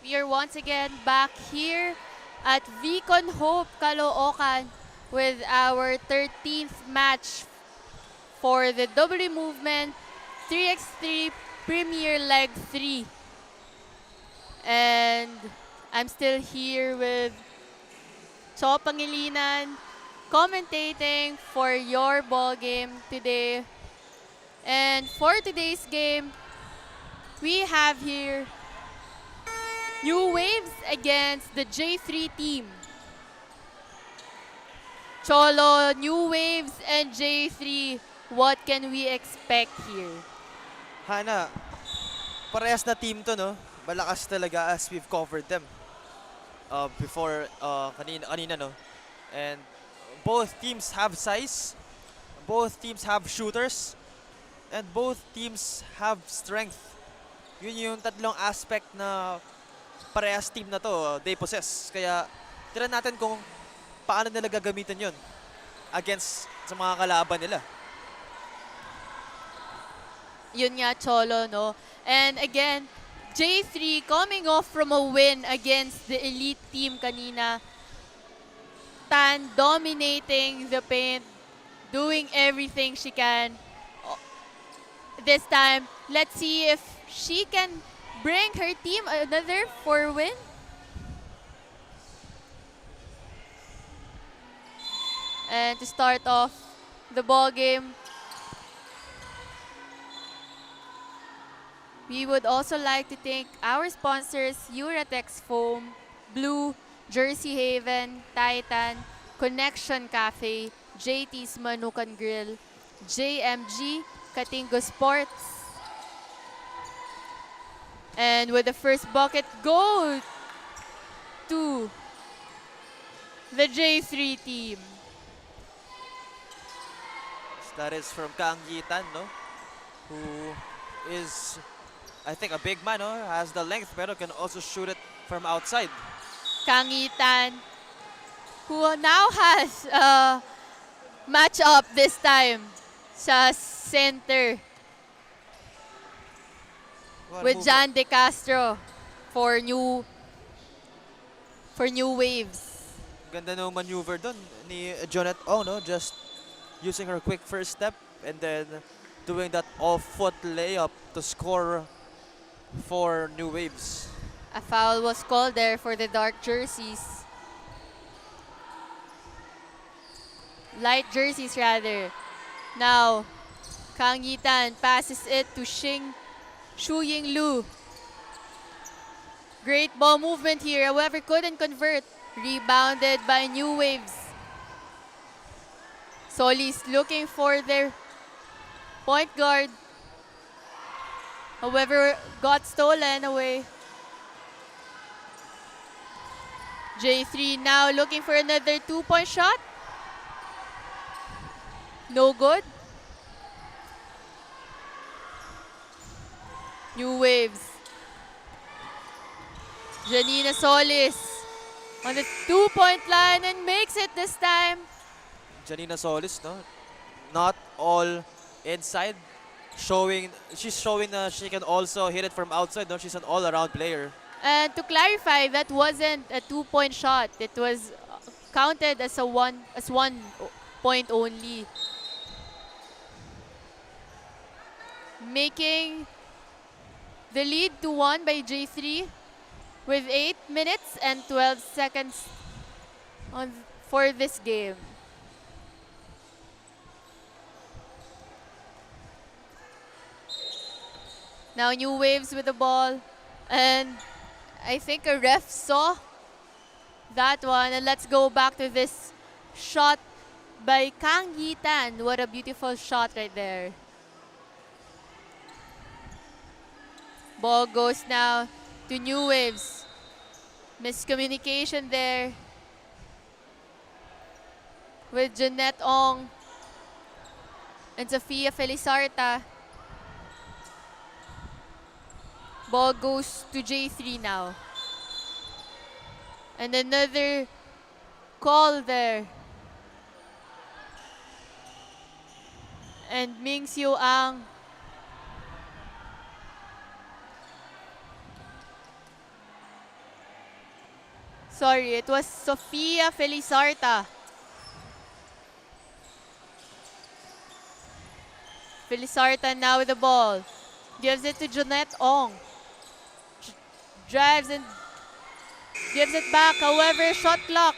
We are once again back here at Vicon Hope, Caloocan with our 13th match for the W Movement 3x3 Premier Leg 3. And I'm still here with Cho Pangilinan commentating for your ball game today. And for today's game, we have here New Waves against the J3 team. Cholo, New Waves, and J3, what can we expect here? Hana, parehas na team to, no? Malakas talaga as we've covered them before kanina, no? And both teams have size, both teams have shooters, and both teams have strength. Yun yung tatlong aspect na parehas team na to, they possess. Kaya tira natin kung paano nila gagamitin yun against sa mga kalaban nila. Yun nga, Cholo, no? And again, J3 coming off from a win against the elite team kanina. Tan dominating the paint, doing everything she can. This time, let's see if she can bring her team another 4 win. And to start off the ball game, we would also like to thank our sponsors, Uratex Foam, Blue, Jersey Haven, Titan, Connection Cafe, JT's Manukan Grill, JMG, Katingo Sports. And with the first bucket go to the J3 team. That is from Kaangitan, no? Who is, I think, a big man, no? Has the length, pero can also shoot it from outside. Kangitan, who now has a match-up this time sa center with Jan De Castro for New Waves. Ganda no maneuver doon ni Jonette Ong, no? Just using her quick first step and then doing that off-foot layup to score for New Waves. A foul was called there for the dark jerseys. Light jerseys, rather. Now, Kang Yitan passes it to Shu Ying Lu. Great ball movement here, however, couldn't convert. Rebounded by New Waves. Solis looking for their point guard. However, got stolen away. J3 now looking for another 2-point shot. No good. New Waves. Janina Solis on the 2-point line and makes it this time. Janina Solis, no? Not all inside. She's showing that she can also hit it from outside, no? She's an all-around player. And to clarify, that wasn't a 2-point shot. It was counted as 1 point only. Making the lead to 1 by J3 with 8 minutes and 12 seconds for this game. Now New Waves with the ball, and I think a ref saw that one. And let's go back to this shot by Kang Yitan. What a beautiful shot right there. Ball goes now to New Waves. Miscommunication there with Jeanette Ong and Sofia Felizarta. Ball goes to J3 now. And another call there. And Ming Siu Ang Sorry, it was Sofia Felizarta. Felizarta now with the ball. Gives it to Jonette Ong. Drives and gives it back. However, shot clock.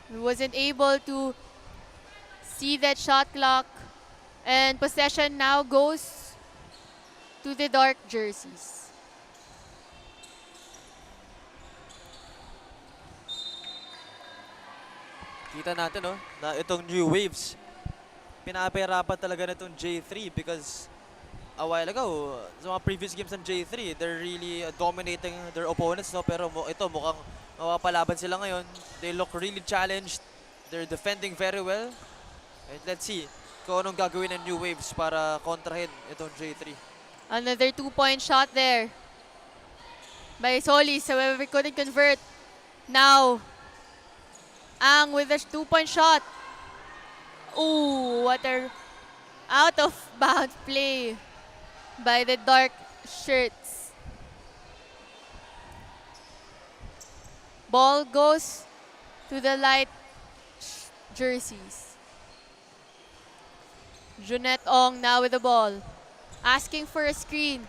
Wasn't able to see that shot clock. And possession now goes to the dark jerseys. Kita natin, no, na itong New Waves, pinapahirapan talaga na itong J3 because a while ago, sa mga previous games ng J3, they're really dominating their opponents, no? Pero ito, mukhang mapapalaban sila ngayon. They look really challenged. They're defending very well. And let's see kung anong gagawin ng New Waves para kontrahin itong J3. Another 2-point shot there by Solis. However, couldn't convert. Now, Ang with a 2-point shot. Ooh, what a out of bounds play by the dark shirts. Ball goes to the light jerseys. Jonette Ong now with the ball. Asking for a screen.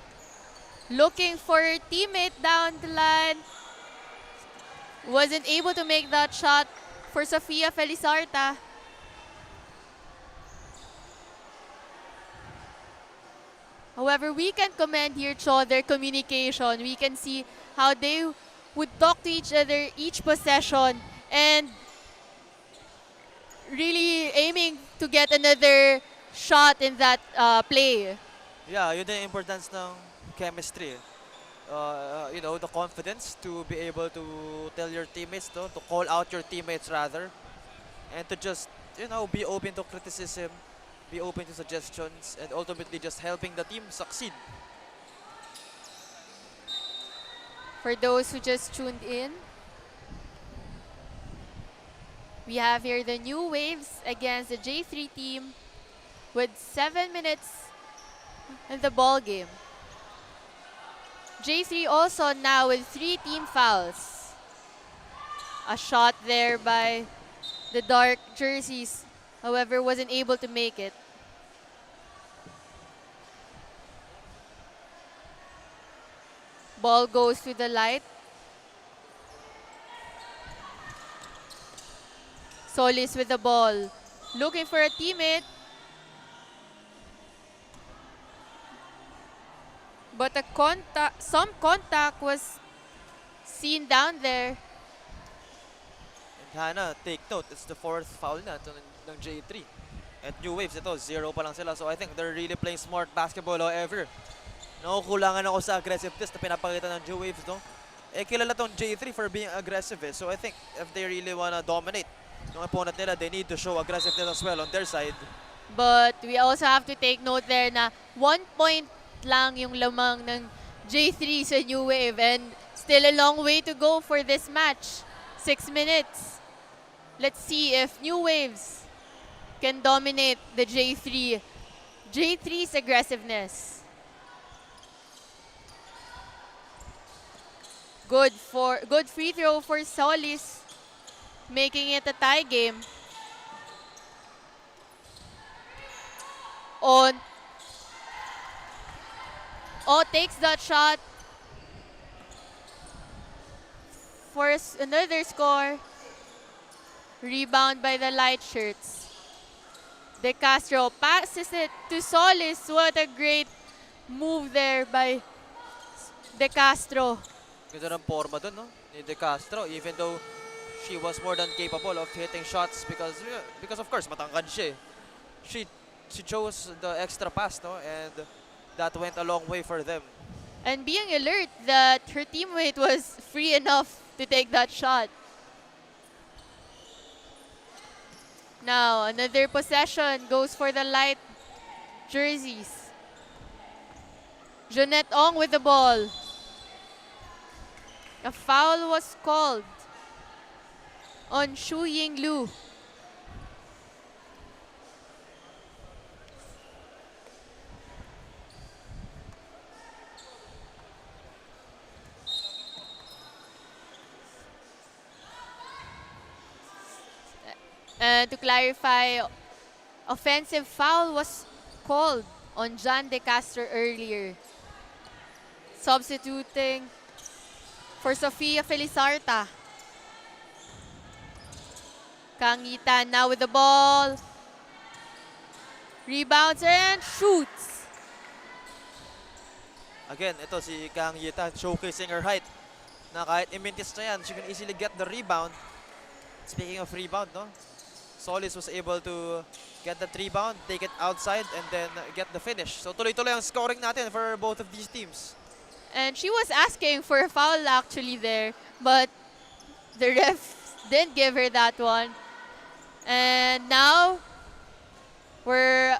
Looking for her teammate down the line. Wasn't able to make that shot for Sofia Felizarta. However, we can commend here, Cho, their communication. We can see how they would talk to each other each possession and really aiming to get another shot in that play. Yeah, yun din yung importance ng chemistry. You know, the confidence to be able to tell your teammates, to call out your teammates rather, and to just, you know, be open to criticism, be open to suggestions, and ultimately just helping the team succeed. For those who just tuned in, we have here the New Waves against the J3 team with 7 minutes in the ball game. J3 also now with 3 team fouls. A shot there by the dark jerseys, however, wasn't able to make it. Ball goes to the light. Solis with the ball. Looking for a teammate. But some contact was seen down there. And Hannah, take note, it's the 4th foul na ito ng J3. At New Waves, ito, 0 pa lang sila. So I think they're really playing smart basketball. However, nakukulangan ako sa aggressiveness na pinapakita ng New Waves, no? Eh, kilala tong J3 for being aggressive, eh. So I think if they really wanna dominate yung opponent nila, they need to show aggressiveness as well on their side. But we also have to take note there na 1 point lang yung lamang ng J3 sa New Wave and still a long way to go for this match. 6 minutes. Let's see if New Waves can dominate the J3. J3's aggressiveness. Good free throw for Solis, making it a tie game. Takes that shot for another score. Rebound by the light shirts. De Castro passes it to Solis. What a great move there by De Castro. Ganda ng forma dun, no? Ni De Castro, even though she was more than capable of hitting shots because of course, matangkad siya, eh. She chose the extra pass, no? And that went a long way for them. And being alert that her teammate was free enough to take that shot. Now, another possession goes for the light jerseys. Jonette Ong with the ball. A foul was called on Shu Ying Lu. And to clarify, offensive foul was called on John De Castro earlier. Substituting for Sofia Felizarta. Kangitan now with the ball. Rebounds and shoots. Again, ito si Kang Yitan showcasing her height. Na kahit imintis na yan, she can easily get the rebound. Speaking of rebound, no? Solis was able to get that rebound, take it outside, and then get the finish. So tuloy-tuloy ang scoring natin for both of these teams. And she was asking for a foul actually there, but the ref didn't give her that one. And now, we're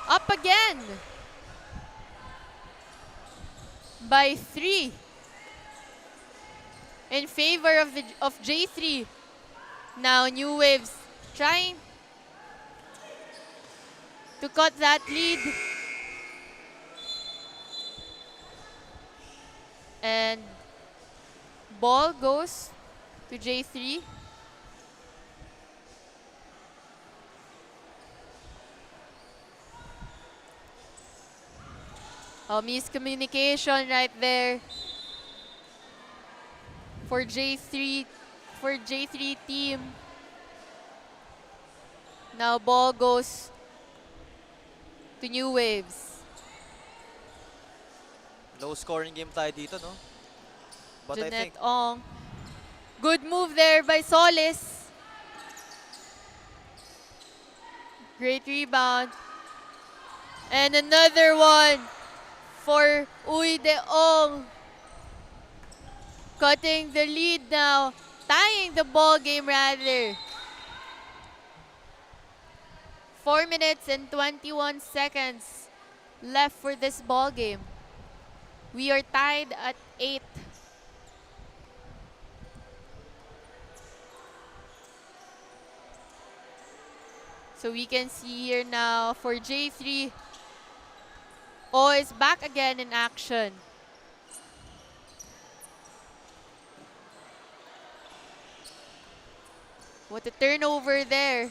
up again by 3 in favor of J3. Now New Waves trying to cut that lead. And ball goes to J3. Miscommunication right there for J3 team. Now ball goes to New Waves. Low scoring game tayo dito, no? But I think Jeanette Ong. Good move there by Solis. Great rebound. And another one for Uy De Ong. Cutting the lead now. Tying the ball game rather. 4 minutes and 21 seconds left for this ball game. We are tied at 8. So we can see here now for J3. O is back again in action. What a turnover there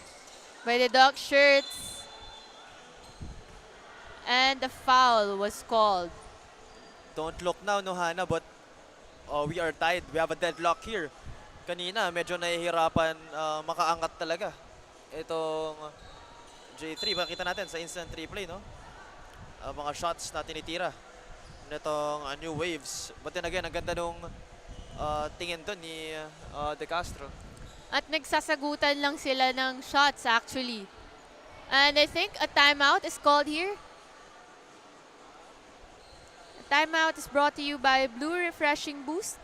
by the Duck Shirts. And the foul was called. don't look now, no, Hana, but we are tied. We have a deadlock here. Kanina, medyo nahihirapan makaangat talaga. Itong J3, makita natin sa instant replay, no? Mga shots na tinitira nitong New Waves. But then again, ang ganda nung tingin to ni De Castro. At nagsasagutan lang sila ng shots actually. And I think a timeout is called here. A timeout is brought to you by Blue Refreshing Boost.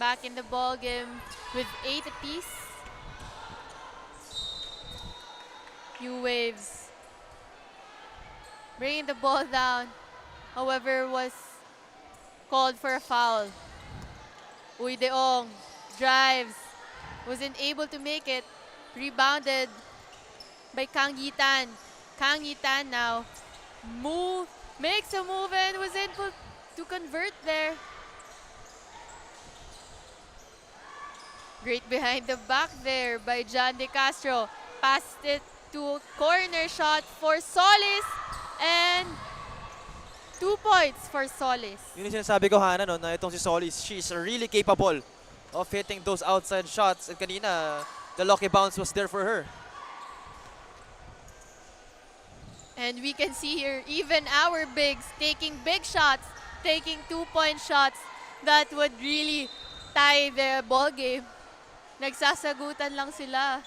Back in the ball game with 8 apiece. New Waves bringing the ball down. However, was called for a foul. Uy De Ong drives, wasn't able to make it. Rebounded by Kang Yitan. Kang Yitan now makes a move and was able to convert there. Great behind the back there by John De Castro. Passed it to a corner shot for Solis. And 2 points for Solis. Yun yung sinasabi ko, Hana, no, na itong si Solis, she's really capable of hitting those outside shots. And kanina, the lucky bounce was there for her. And we can see here, even our bigs taking big shots, taking 2-point shots that would really tie the ball game. Nagsasagutan lang sila.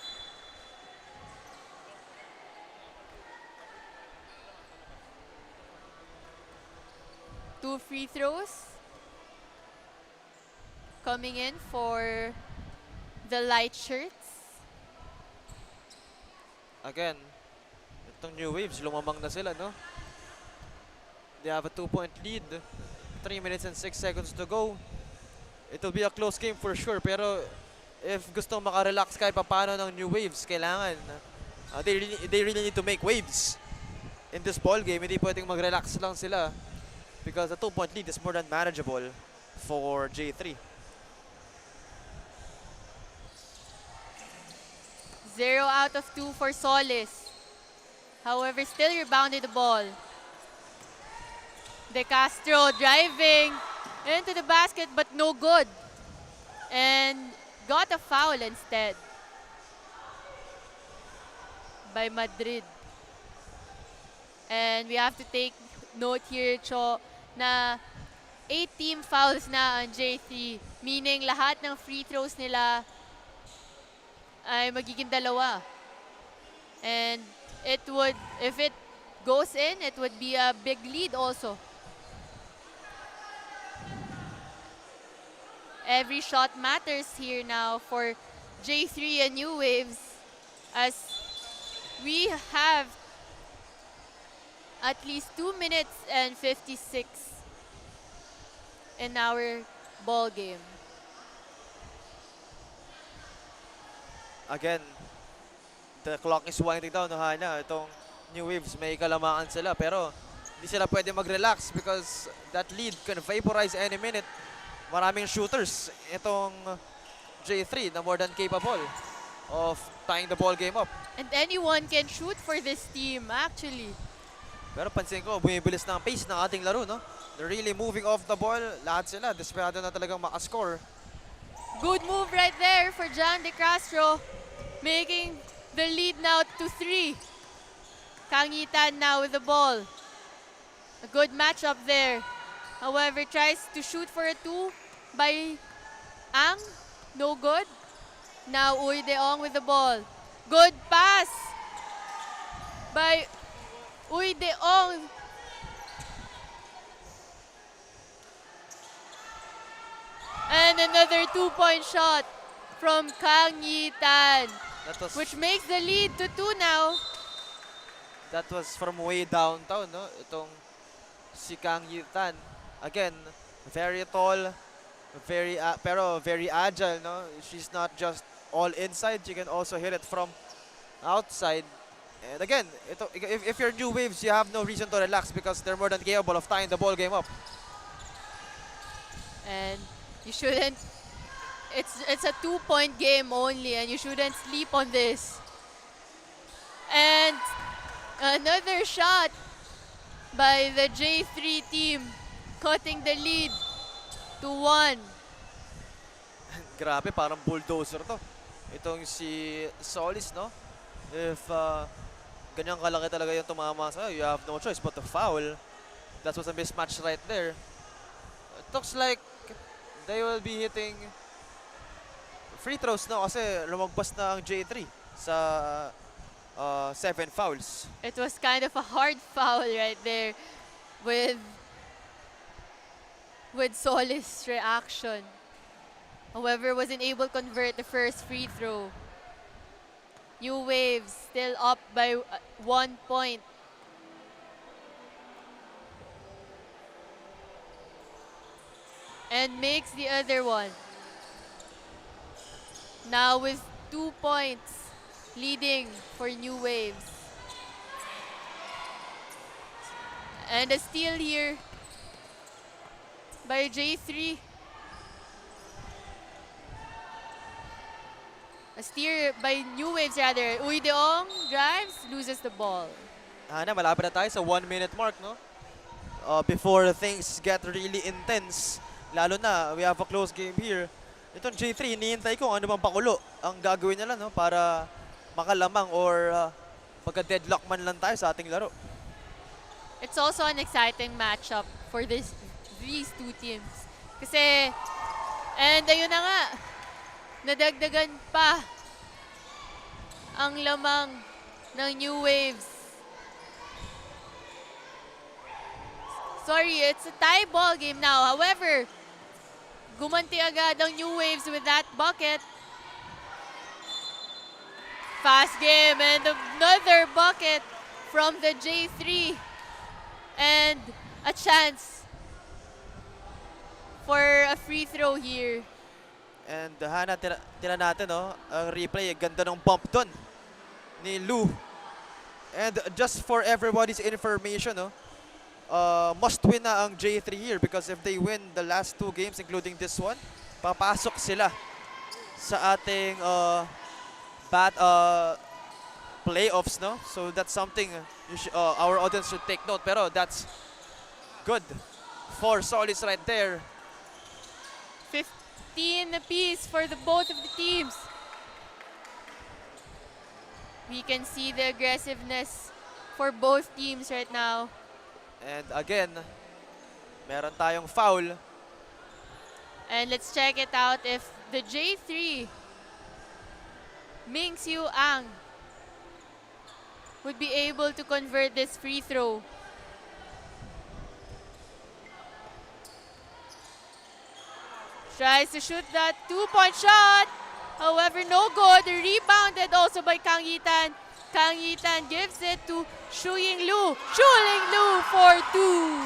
Two free throws coming in for the light shirts. Again, itong New Waves, lumamang na sila, no? They have a 2-point lead. 3 minutes and 6 seconds to go. It will be a close game for sure, pero if gusto maka-relax kahit paano ng New Waves, kailangan they really need to make waves in this ball game. Hindi pwedeng mag-relax lang sila because a 2-point lead is more than manageable for J3. 0 out of 2 for Solis. However, still rebounded the ball. De Castro driving into the basket but no good. And got a foul instead by Madrid. And we have to take note here, Cho, na 8 team fouls na ang J3. Meaning lahat ng free throws nila ay magiging dalawa. And it would, if it goes in, it would be a big lead also. Every shot matters here now for J3 and New Waves, as we have at least 2 minutes and 56 in our ball game. Again, the clock is winding down, no, Hana. Itong New Waves, may kalamaan sila, pero hindi sila pwede mag-relax because that lead can vaporize any minute. Maraming shooters itong J3 na more than capable of tying the ball game up. And anyone can shoot for this team, actually. Pero pansin ko, bumibilis na ang pace ng ating laro, no? They're really moving off the ball. Lahat sila, desperado na talagang makascore. Good move right there for John De Castro, making the lead now to 3. Kangitan now with the ball. A good matchup there. However, tries to shoot for a 2 by Ang. No good. Now Uy Deong with the ball. Good pass by Uy Deong. And another 2-point shot from Kang Yitan, which makes the lead to 2 now. That was from way downtown, no? Itong si Kang Yitan. Again, very tall, pero very agile, no? She's not just all inside, she can also hit it from outside. And again, if you're New Waves, you have no reason to relax because they're more than capable of tying the ball game up. And you shouldn't, it's a 2-point game only and you shouldn't sleep on this. And another shot by the J3 team, cutting the lead to 1. Grabe, parang bulldozer to. Itong si Solis, no? If ganyang kalaki talaga yung tumama sa'yo, you have no choice but to foul. That was a mismatch right there. It looks like they will be hitting free throws now kasi lumagpas na ang J3 sa 7 fouls. It was kind of a hard foul right there with Solis' reaction. However, wasn't able to convert the first free throw. New Waves still up by 1 point. And makes the other one. Now with 2 points leading for New Waves. And a steal here by J3. A steal by New Waves rather. Uy Deong drives, loses the ball. Ana, malapit na tayo sa 1 minute mark, no? Before things get really intense. Lalo na, we have a close game here. Itong J3, hinihintay ko ano bang pakulo ang gagawin nila, no? Para makalamang or magka-deadlock man lang tayo sa ating laro. It's also an exciting matchup for these two teams. Kasi, and ayun na nga, nadagdagan pa ang lamang ng New Waves. Sorry, it's a tie ball game now. However, gumanti agad ang New Waves with that bucket. Fast game and another bucket from the J3. And a chance for a free throw here. And Hana, tira natin, no? Ang replay, ganda ng bump dun ni Lou. And just for everybody's information, no? Must win na ang J3 here because if they win the last 2 games, including this one, papasok sila sa ating playoffs, no? So that's something our audience should take note. Pero that's good for Solis right there. 15 apiece for both of the teams. We can see the aggressiveness for both teams right now. And again, meron tayong foul. And let's check it out if the J3 Mingxiu Ang would be able to convert this free throw. Tries to shoot that 2-point shot. However, no good. Rebounded also by Kang Yitan. Kang Yitan gives it to Shu Yinglu. Shu Yinglu for 2.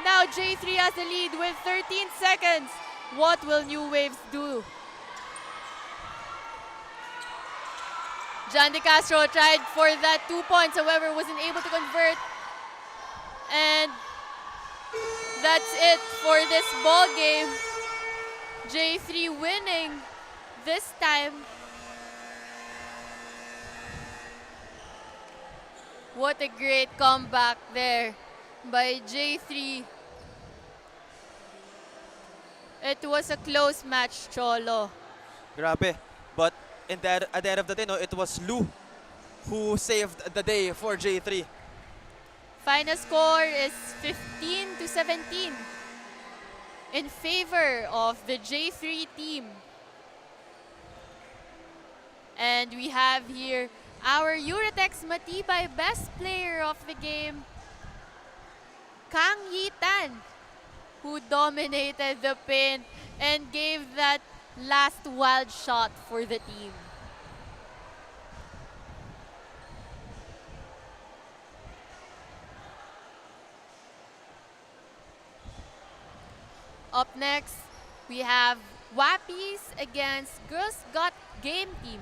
Now J3 has the lead with 13 seconds. What will New Waves do? John De Castro tried for that 2 points, however, wasn't able to convert. And that's it for this ball game. J3 winning this time. What a great comeback there by J3. It was a close match, Cholo. Grabe. But at the end of the day, no, it was Lou who saved the day for J3. Final score is 15-17 in favor of the J3 team. And we have here our Uratex Matibay best player of the game, Kang Yitan, who dominated the pin and gave that last wild shot for the team. Up next, we have Wappies against Girls Got Game team.